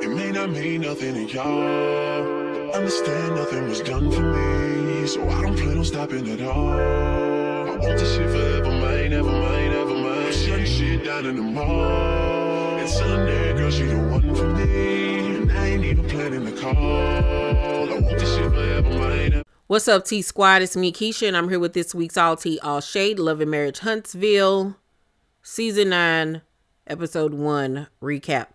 It may not mean nothing to y'all, but understand nothing was done for me, so I don't plan on stopping at all. I want this shit forever, mine, ever mine, ever mine. I'm shutting shit down in the mall, and telling that girl she the one for me, and I ain't even planning the call. I want this shit forever, mine, ever. What's up, T Squad? It's me, Keisha, and I'm here with this week's All Tea, All Shade, Love Marriage Huntsville, Season 9, Episode 1 recap.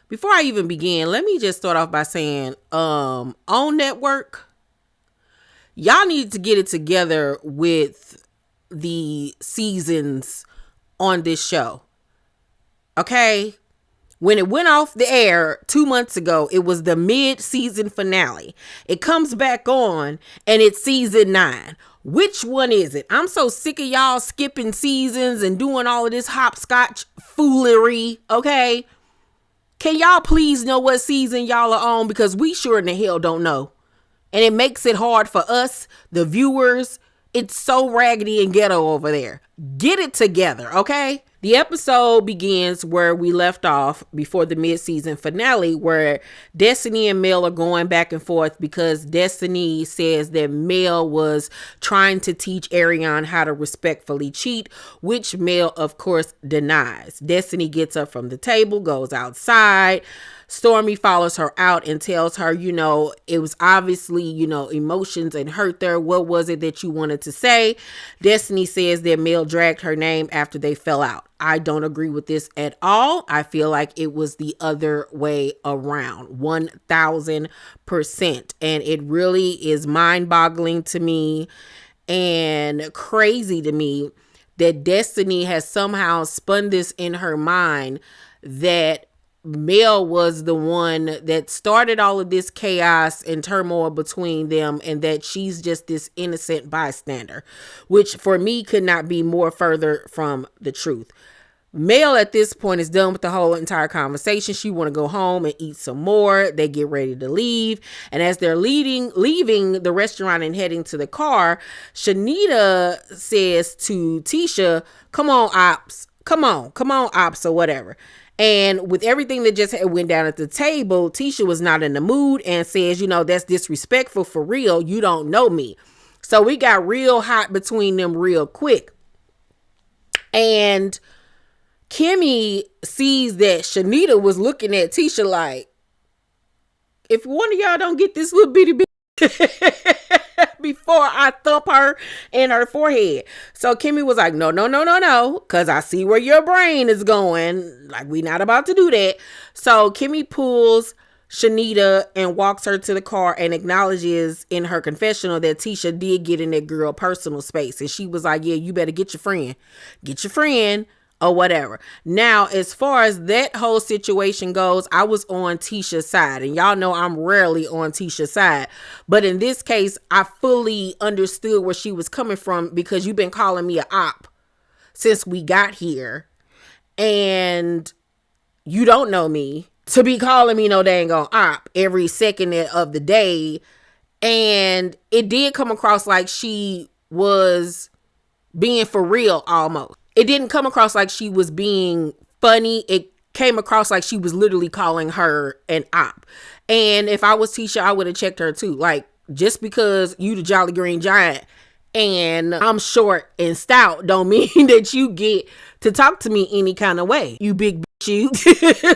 Before I even begin, let me just start off by saying, on network, y'all need to get it together with the seasons on this show. Okay? When it went off the air 2 months ago, it was the mid-season finale. It comes back on, and it's season 9. Which one is it? I'm so sick of y'all skipping seasons and doing all of this hopscotch foolery, okay? Can y'all please know what season y'all are on? Because we sure in the hell don't know. And it makes it hard for us, the viewers. It's so raggedy and ghetto over there. Get it together, okay? The episode begins where we left off before the mid-season finale, where Destiny and Mel are going back and forth because Destiny says that Mel was trying to teach Ariane how to respectfully cheat, which Mel, of course, denies. Destiny gets up from the table, goes outside. Stormi follows her out and tells her, it was obviously, emotions and hurt there. What was it that you wanted to say? Destiny says that Mel dragged her name after they fell out. I don't agree with this at all. I feel like it was the other way around, 1000%. And it really is mind-boggling to me and crazy to me that Destiny has somehow spun this in her mind that Mel was the one that started all of this chaos and turmoil between them, and that she's just this innocent bystander, which for me could not be more further from the truth. Mel at this point is done with the whole entire conversation. She want to go home and eat some more. They get ready to leave. And as they're leaving the restaurant and heading to the car, Chanita says to Tisha, come on, Opps. Come on, Opps, or whatever. And with everything that just went down at the table, Tisha was not in the mood and says, that's disrespectful for real. You don't know me. So we got real hot between them real quick. And Kimmy sees that Chanita was looking at Tisha like, if one of y'all don't get this little bitty bitch before I thump her in her forehead. So Kimmy was like, no, because I see where your brain is going. Like, we not about to do that. So Kimmy pulls Chanita and walks her to the car and acknowledges in her confessional that Tisha did get in that girl personal space. And she was like, yeah, you better get your friend or whatever. Now, as far as that whole situation goes, I was on Tisha's side, and y'all know I'm rarely on Tisha's side. But in this case, I fully understood where she was coming from, because you've been calling me an op since we got here, and you don't know me to be calling me no dang on op every second of the day. And it did come across like she was being for real almost. It didn't come across like she was being funny. It came across like she was literally calling her an op. And if I was Tisha, I would have checked her too. Like, just because you the Jolly Green Giant and I'm short and stout don't mean that you get to talk to me any kind of way. You big bitch, you.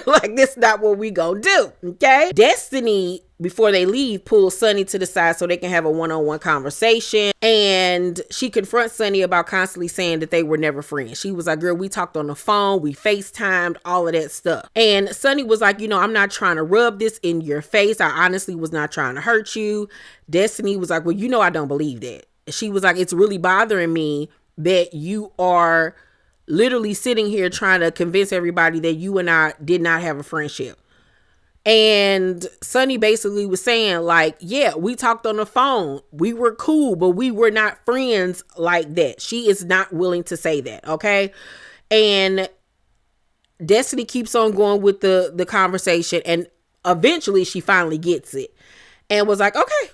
Like, that's not what we gonna do, okay? Destiny, before they leave, pulls Sunny to the side so they can have a one-on-one conversation. And she confronts Sunny about constantly saying that they were never friends. She was like, girl, we talked on the phone, we FaceTimed, all of that stuff. And Sunny was like, I'm not trying to rub this in your face. I honestly was not trying to hurt you. Destiny was like, well, I don't believe that. She was like, it's really bothering me that you are literally sitting here trying to convince everybody that you and I did not have a friendship. And Sunny basically was saying, like, yeah, we talked on the phone. We were cool, but we were not friends like that. She is not willing to say that, okay? And Destiny keeps on going with the conversation, and eventually she finally gets it and was like, okay,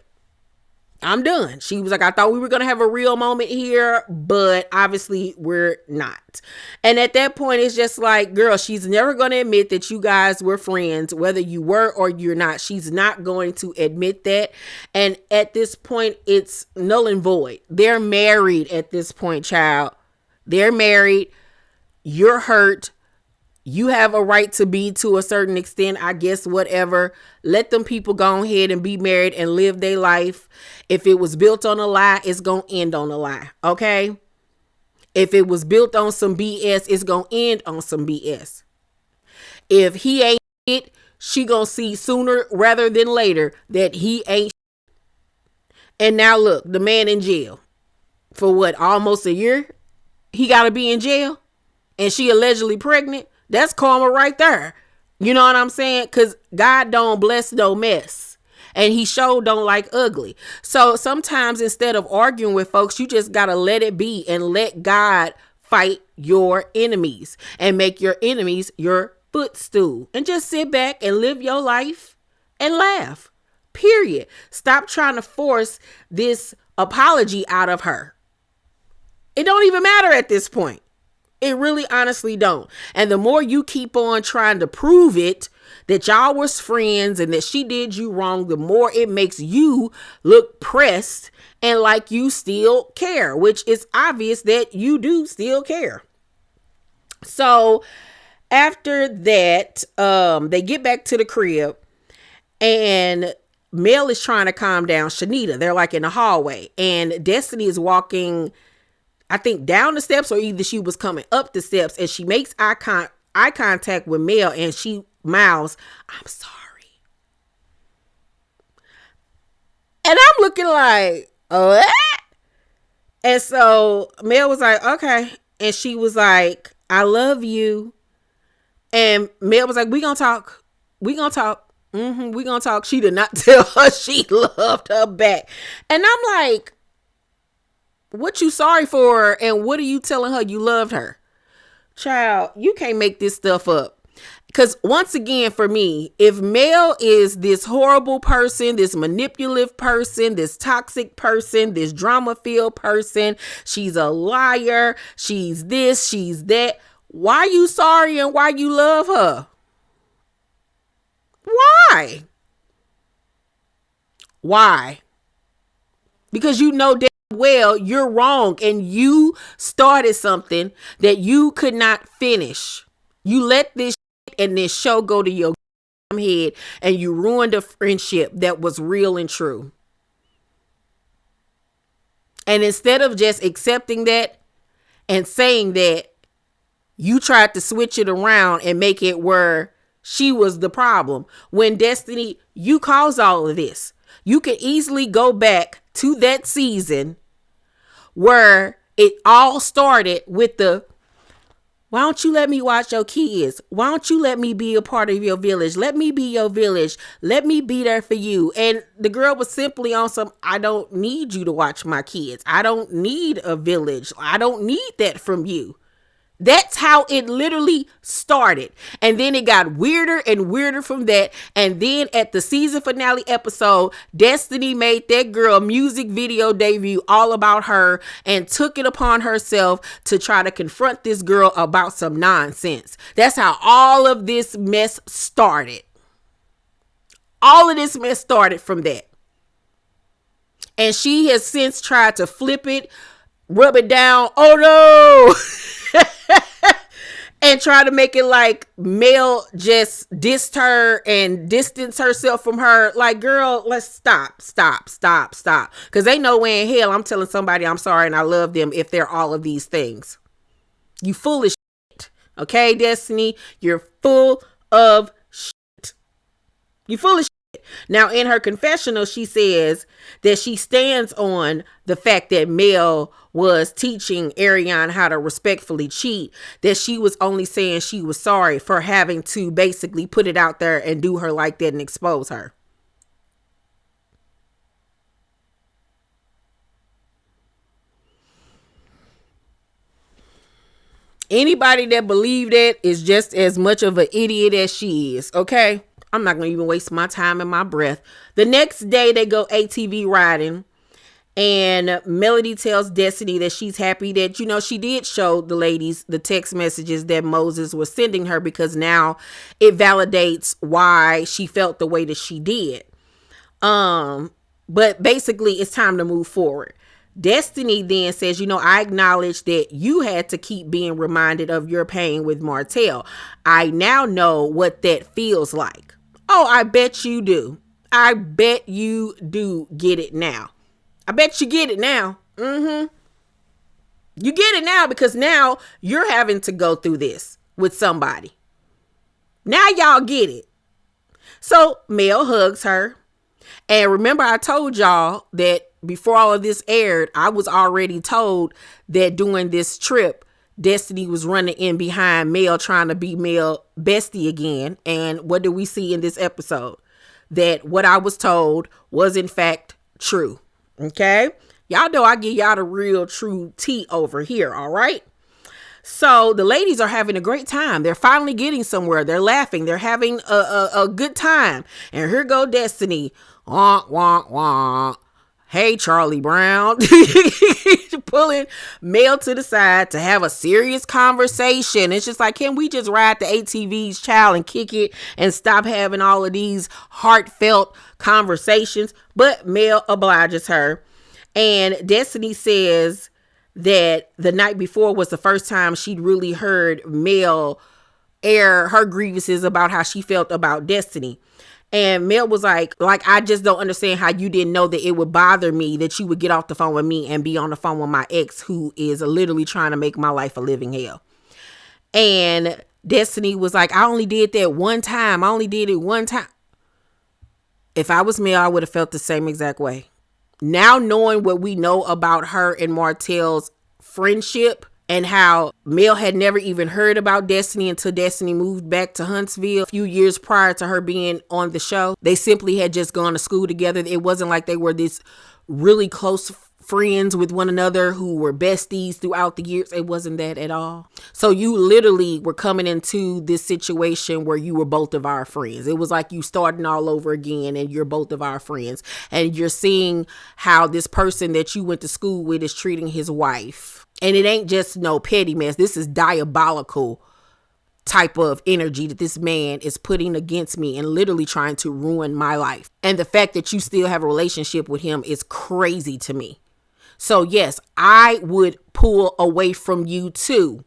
I'm done. She was like, I thought we were going to have a real moment here, but obviously we're not. And at that point, it's just like, girl, she's never going to admit that you guys were friends, whether you were or you're not. She's not going to admit that. And at this point, it's null and void. They're married at this point, child. They're married. You're hurt. You have a right to be to a certain extent, I guess, whatever. Let them people go ahead and be married and live their life. If it was built on a lie, it's going to end on a lie. Okay? If it was built on some BS, it's going to end on some BS. If he ain't it, she going to see sooner rather than later that he ain't shit. And now look, the man in jail for what, almost a year? He got to be in jail? And she allegedly pregnant? That's karma right there. You know what I'm saying? Because God don't bless no mess. And he sure don't like ugly. So sometimes instead of arguing with folks, you just got to let it be and let God fight your enemies and make your enemies your footstool. And just sit back and live your life and laugh. Period. Stop trying to force this apology out of her. It don't even matter at this point. It really honestly don't. And the more you keep on trying to prove it, that y'all was friends and that she did you wrong, the more it makes you look pressed and like you still care, which is obvious that you do still care. So after that, they get back to the crib and Mel is trying to calm down Chanita. They're like in the hallway and Destiny is walking, I think, down the steps, or either she was coming up the steps, and she makes eye contact with Mel and she mouths, "I'm sorry." And I'm looking like, what? And so Mel was like, okay. And she was like, "I love you." And Mel was like, we gonna talk. We gonna talk. We gonna talk. She did not tell her she loved her back. And I'm like, what you sorry for, and what are you telling her you loved her? Child, you can't make this stuff up. Because once again, for me, if Mel is this horrible person, this manipulative person, this toxic person, this drama-filled person, she's a liar, she's this, she's that, why you sorry and why you love her? Why? Why? Because you know damn well you're wrong and you started something that you could not finish. You let this shit and this show go to your head and you ruined a friendship that was real and true. And instead of just accepting that and saying that, you tried to switch it around and make it where she was the problem. When Destiny, you caused all of this. You can easily go back to that season where it all started with the, why don't you let me watch your kids? Why don't you let me be a part of your village? Let me be your village. Let me be there for you. And the girl was simply on some, I don't need you to watch my kids. I don't need a village. I don't need that from you. That's how it literally started. And then it got weirder and weirder from that. And then at the season finale episode, Destiny made that girl music video debut all about her and took it upon herself to try to confront this girl about some nonsense. That's how all of this mess started. All of this mess started from that. And she has since tried to flip it, rub it down. Oh no. And try to make it like Mel just dissed her and distanced herself from her. Like, girl, let's stop. Because ain't no way in hell I'm telling somebody I'm sorry and I love them if they're all of these things. You foolish shit. Okay, Destiny? You're full of shit. You foolish shit. Now, in her confessional, she says that she stands on the fact that Mel was teaching Ariane how to respectfully cheat, that she was only saying she was sorry for having to basically put it out there and do her like that and expose her. Anybody that believed that is just as much of an idiot as she is, okay? I'm not going to even waste my time and my breath. The next day, they go ATV riding. And Melody tells Destiny that she's happy that, she did show the ladies the text messages that Moses was sending her, because now it validates why she felt the way that she did. But basically it's time to move forward. Destiny then says, I acknowledge that you had to keep being reminded of your pain with Martell. I now know what that feels like. Oh, I bet you do. I bet you do get it now. I bet you get it now. You get it now, because now you're having to go through this with somebody. Now y'all get it. So Mel hugs her. And remember, I told y'all that before all of this aired, I was already told that during this trip, Destiny was running in behind Mel, trying to be Mel bestie again. And what do we see in this episode? That what I was told was in fact true. Okay. Y'all know I give y'all the real true tea over here. All right. So the ladies are having a great time. They're finally getting somewhere. They're laughing. They're having a good time. And here go Destiny. Wonk, wonk, wonk. Hey, Charlie Brown. Pulling Mel to the side to have a serious conversation. It's just like, can we just ride the ATV's child and kick it and stop having all of these heartfelt conversations? But Mel obliges her. And Destiny says that the night before was the first time she'd really heard Mel air her grievances about how she felt about Destiny. And Mel was like, I just don't understand how you didn't know that it would bother me that you would get off the phone with me and be on the phone with my ex, who is literally trying to make my life a living hell. And Destiny was like, I only did that one time. I only did it one time. If I was Mel, I would have felt the same exact way. Now knowing what we know about her and Martell's friendship, and how Mel had never even heard about Destiny until Destiny moved back to Huntsville a few years prior to her being on the show. They simply had just gone to school together. It wasn't like they were this really close friends with one another who were besties throughout the years. It wasn't that at all. So you literally were coming into this situation where you were both of our friends. It was like you starting all over again and you're both of our friends. And you're seeing how this person that you went to school with is treating his wife. And it ain't just no petty mess. This is diabolical type of energy that this man is putting against me and literally trying to ruin my life. And the fact that you still have a relationship with him is crazy to me. So yes, I would pull away from you too.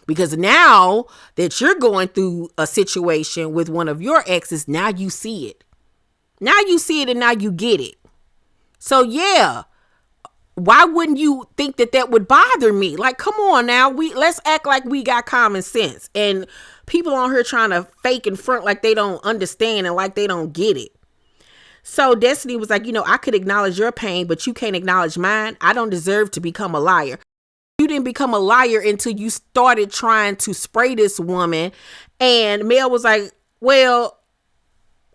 Because now that you're going through a situation with one of your exes, now you see it. Now you see it and now you get it. So yeah. Why wouldn't you think that that would bother me? Like, come on now. Let's act like we got common sense. And people on here trying to fake and front like they don't understand and like they don't get it. So Destiny was like, I could acknowledge your pain, but you can't acknowledge mine. I don't deserve to become a liar. You didn't become a liar until you started trying to spray this woman. And Mel was like, well,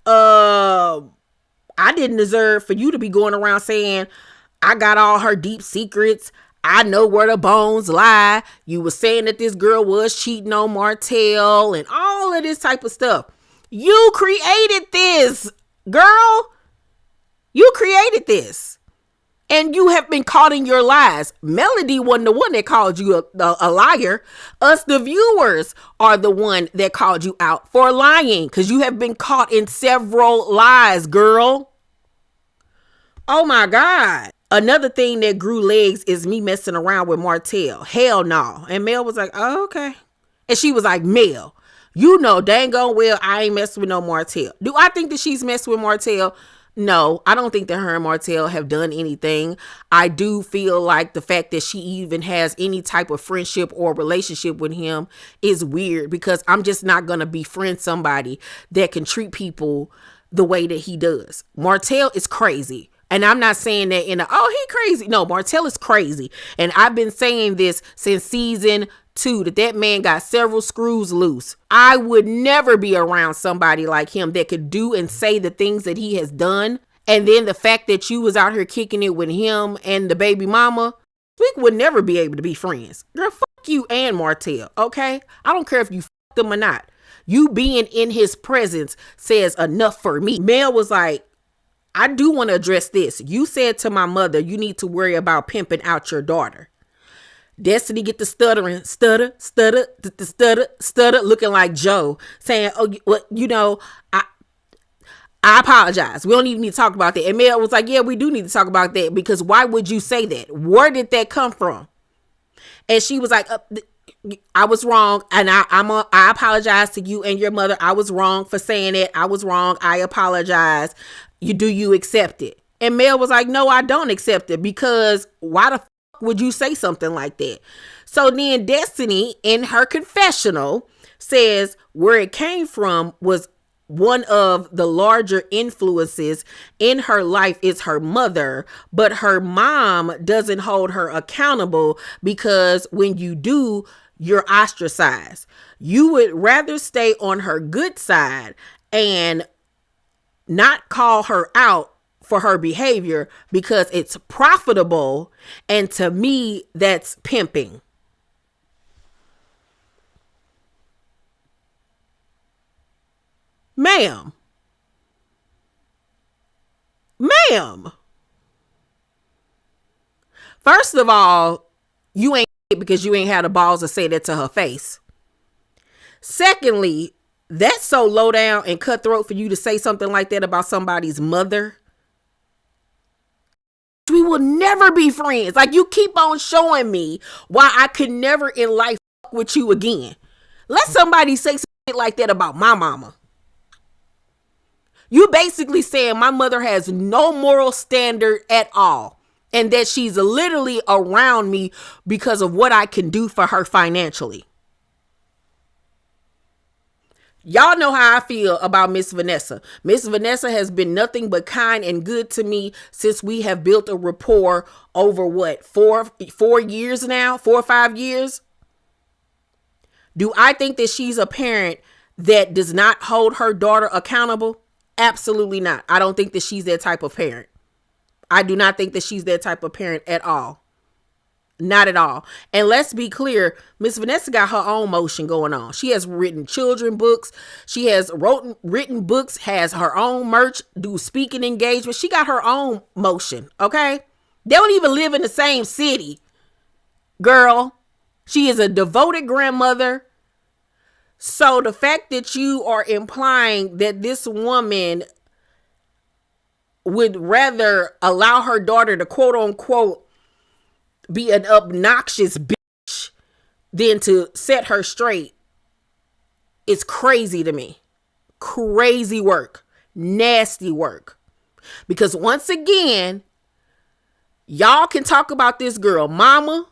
I didn't deserve for you to be going around saying, I got all her deep secrets. I know where the bones lie. You were saying that this girl was cheating on Martell and all of this type of stuff. You created this, girl. You created this. And you have been caught in your lies. Melody wasn't the one that called you a liar. Us, the viewers, are the one that called you out for lying, because you have been caught in several lies, girl. Oh my God. Another thing that grew legs is me messing around with Martell. Hell no. And Mel was like, oh, okay. And she was like, Mel, you know dang gone well I ain't messing with no Martell. Do I think that she's messed with Martell? No, I don't think that her and Martell have done anything. I do feel like the fact that she even has any type of friendship or relationship with him is weird, because I'm just not going to befriend somebody that can treat people the way that he does. Martell is crazy. And I'm not saying that he crazy. No, Martell is crazy. And I've been saying this since season 2, that man got several screws loose. I would never be around somebody like him that could do and say the things that he has done. And then the fact that you was out here kicking it with him and the baby mama, we would never be able to be friends. Girl, fuck you and Martell, okay? I don't care if you fuck them or not. You being in his presence says enough for me. Mel was like, I do want to address this. You said to my mother, you need to worry about pimping out your daughter. Destiny get the stuttering, stutter, looking like Joe, saying, "Oh, well, you know, I apologize. We don't even need to talk about that." And Mel was like, "Yeah, we do need to talk about that, because why would you say that? Where did that come from?" And she was like, "I was wrong, and I apologize to you and your mother. I was wrong for saying it. I was wrong. I apologize. You accept it?" And Mel was like, "No, I don't accept it, because why the would you say something like that?" So then Destiny, in her confessional, says where it came from was one of the larger influences in her life is her mother, but her mom doesn't hold her accountable, because when you do, you're ostracized. You would rather stay on her good side and not call her out for her behavior because it's profitable, and to me, that's pimping. Ma'am. First of all, you ain't because you ain't had the balls to say that to her face. Secondly, that's so low down and cutthroat for you to say something like that about somebody's mother. We will never be friends. Like, you keep on showing me why I could never in life fuck with you again. Let somebody say something like that about my mama. You basically saying my mother has no moral standard at all, and that she's literally around me because of what I can do for her financially. Y'all know how I feel about Miss Vanessa. Miss Vanessa has been nothing but kind and good to me since we have built a rapport over what, 4 years now, 4 or 5 years. Do I think that she's a parent that does not hold her daughter accountable? Absolutely not. I don't think that she's that type of parent. I do not think that she's that type of parent at all. Not at all. And let's be clear, Miss Vanessa got her own motion going on. She has written children books. She has written books, has her own merch, do speaking engagements. She got her own motion, okay? They don't even live in the same city. Girl, she is a devoted grandmother. So the fact that you are implying that this woman would rather allow her daughter to quote unquote be an obnoxious bitch than to set her straight is crazy to me. Crazy work. Nasty work. Because once again, y'all can talk about this girl mama.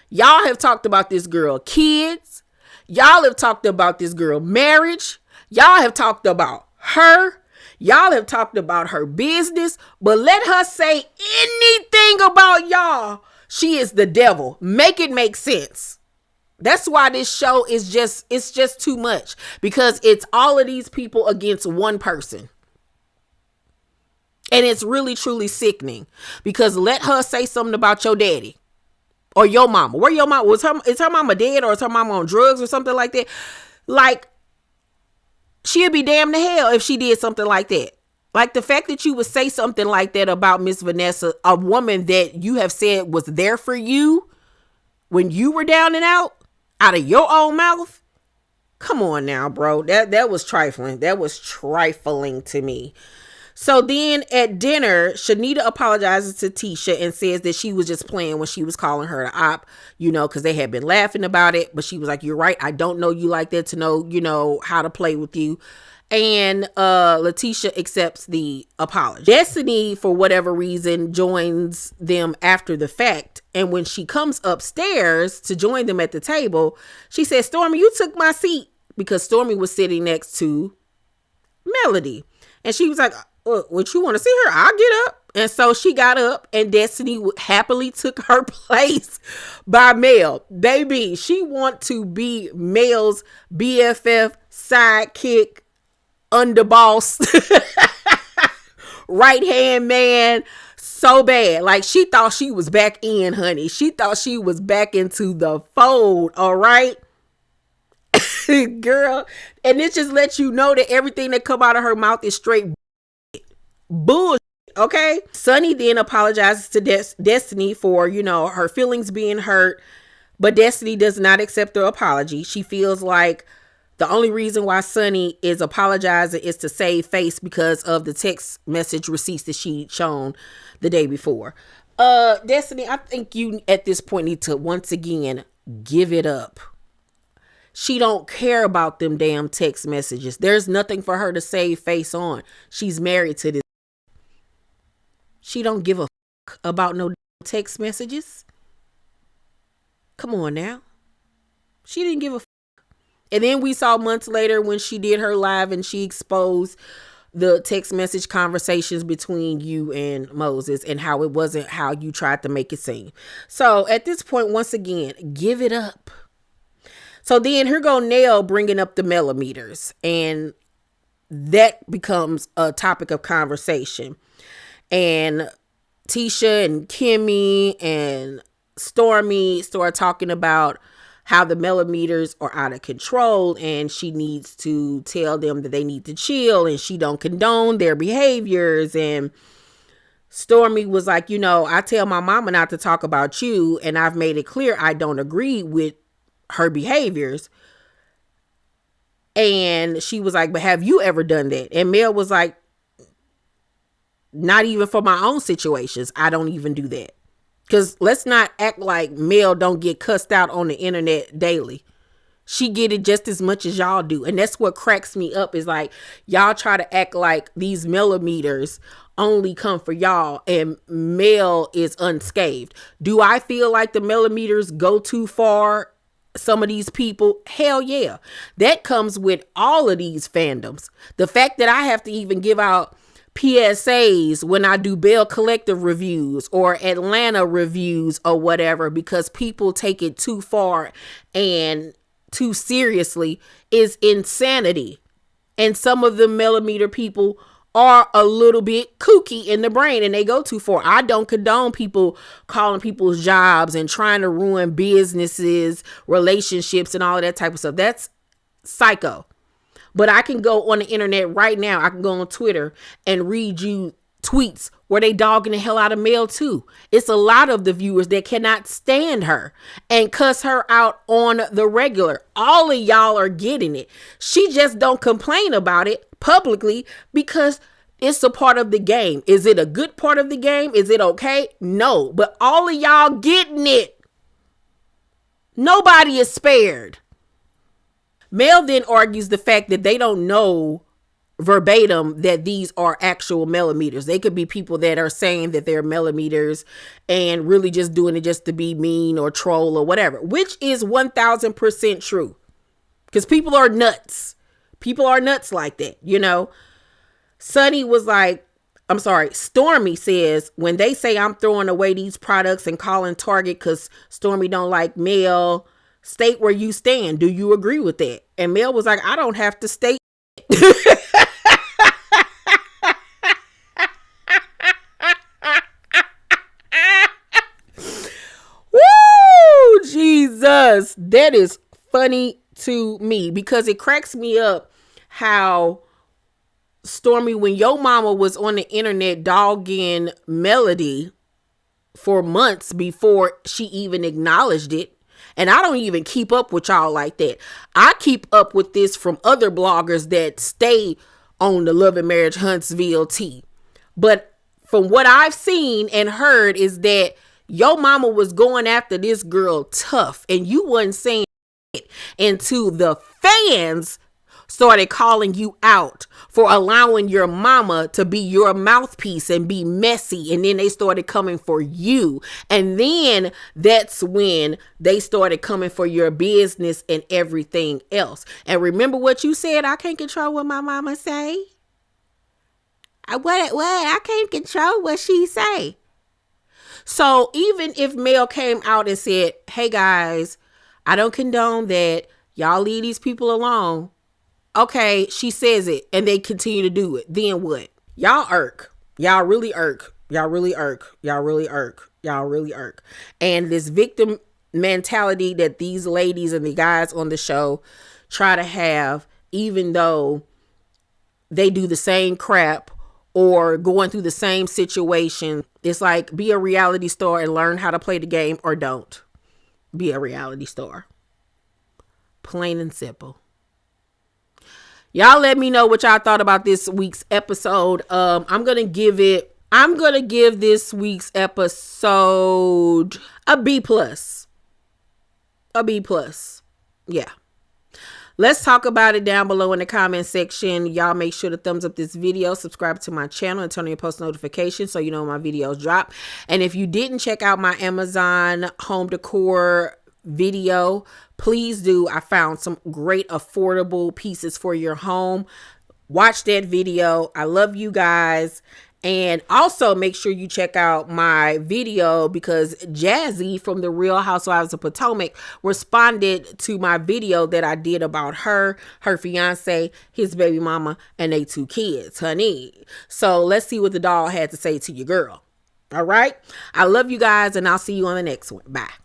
Y'all have talked about this girl kids. Y'all have talked about this girl marriage. Y'all have talked about her. Y'all have talked about her business. But let her say anything about y'all, she is the devil. Make it make sense. That's why this show is just too much. Because it's all of these people against one person. And it's really, truly sickening. Because let her say something about your daddy. Or your mama. Where your mama? Is her mama dead, or is her mama on drugs or something like that? Like, she'd be damned to hell if she did something like that. Like, the fact that you would say something like that about Miss Vanessa, a woman that you have said was there for you when you were down and out of your own mouth. Come on now, bro. That was trifling. That was trifling to me. So then at dinner, Chanita apologizes to Tisha and says that she was just playing when she was calling her an op, because they had been laughing about it. But she was like, "You're right. I don't know you like that to know, how to play with you." And LaTisha accepts the apology. Destiny, for whatever reason, joins them after the fact. And when she comes upstairs to join them at the table, she says, "Stormi, you took my seat," because Stormi was sitting next to Melody. And she was like, "Would you want to see her? I'll get up." And so she got up, and Destiny happily took her place by Mel. Baby, she want to be Mel's BFF, sidekick, underboss, right hand man, so bad. Like, she thought she was back in, honey. She thought she was back into the fold. All right. Girl, and it just lets you know that everything that come out of her mouth is straight bullshit. Okay. Sunny then apologizes to Destiny for, her feelings being hurt, but Destiny does not accept the apology. She feels like the only reason why Sunny is apologizing is to save face because of the text message receipts that she'd shown the day before. Destiny, I think you at this point need to once again give it up. She don't care about them damn text messages. There's nothing for her to save face on. She's married to this. She don't give a fuck about no text messages. Come on now. She didn't give a fuck. And then we saw months later when she did her live and she exposed the text message conversations between you and Moses and how it wasn't how you tried to make it seem. So at this point, once again, give it up. So then here go Nell bringing up the millimeters, and that becomes a topic of conversation. And Tisha and Kimmy and Stormi start talking about how the millimeters are out of control and she needs to tell them that they need to chill and she don't condone their behaviors. And Stormi was like, I tell my mama not to talk about you and I've made it clear I don't agree with her behaviors. And she was like, but have you ever done that? And Mel was like, not even for my own situations. I don't even do that. Because let's not act like Mel don't get cussed out on the internet daily. She get it just as much as y'all do. And that's what cracks me up is like, y'all try to act like these millimeters only come for y'all and Mel is unscathed. Do I feel like the millimeters go too far? Some of these people, hell yeah. That comes with all of these fandoms. The fact that I have to even give out PSAs when I do Bell Collective reviews or Atlanta reviews or whatever, because people take it too far and too seriously, is insanity. And some of the millimeter people are a little bit kooky in the brain and they go too far. I don't condone people calling people's jobs and trying to ruin businesses, relationships, and all of that type of stuff. That's psycho. But I can go on the internet right now. I can go on Twitter and read you tweets where they dogging the hell out of Mel too. It's a lot of the viewers that cannot stand her and cuss her out on the regular. All of y'all are getting it. She just don't complain about it publicly because it's a part of the game. Is it a good part of the game? Is it okay? No, but all of y'all getting it. Nobody is spared. Mel then argues the fact that they don't know verbatim that these are actual millimeters. They could be people that are saying that they're millimeters and really just doing it just to be mean or troll or whatever, which is 1000% true. Because people are nuts. People are nuts like that, Sunny was like, Stormi says, when they say I'm throwing away these products and calling Target because Stormi don't like Mel, state where you stand. Do you agree with that? And Mel was like, I don't have to state. Woo! Jesus. That is funny to me because it cracks me up how Stormi, when your mama was on the internet dogging Melody for months before she even acknowledged it. And I don't even keep up with y'all like that. I keep up with this from other bloggers that stay on the Love Marriage Huntsville tea. But from what I've seen and heard is that your mama was going after this girl tough and you wasn't saying it until the fans started calling you out for allowing your mama to be your mouthpiece and be messy. And then they started coming for you. And then that's when they started coming for your business and everything else. And remember what you said? I can't control what my mama say. What? I can't control what she say. So even if Mel came out and said, hey guys, I don't condone that. Y'all leave these people alone. Okay, she says it and they continue to do it. Then what? Y'all irk. Y'all really irk. Y'all really irk. Y'all really irk. Y'all really irk. And this victim mentality that these ladies and the guys on the show try to have, even though they do the same crap or going through the same situation. It's like, be a reality star and learn how to play the game, or don't be a reality star. Plain and simple. Y'all let me know what y'all thought about this week's episode. I'm gonna give this week's episode a B+. A B+. Yeah. Let's talk about it down below in the comment section. Y'all make sure to thumbs up this video, subscribe to my channel, and turn on your post notifications so you know when my videos drop. And if you didn't check out my Amazon home decor video, please do. I found some great affordable pieces for your home. Watch that video. I love you guys. And also make sure you check out my video, because Jazzy from the Real Housewives of Potomac responded to my video that I did about her fiance, his baby mama, and they 2 kids, honey. So let's see what the doll had to say to your girl. All right. I love you guys, and I'll see you on the next one. Bye.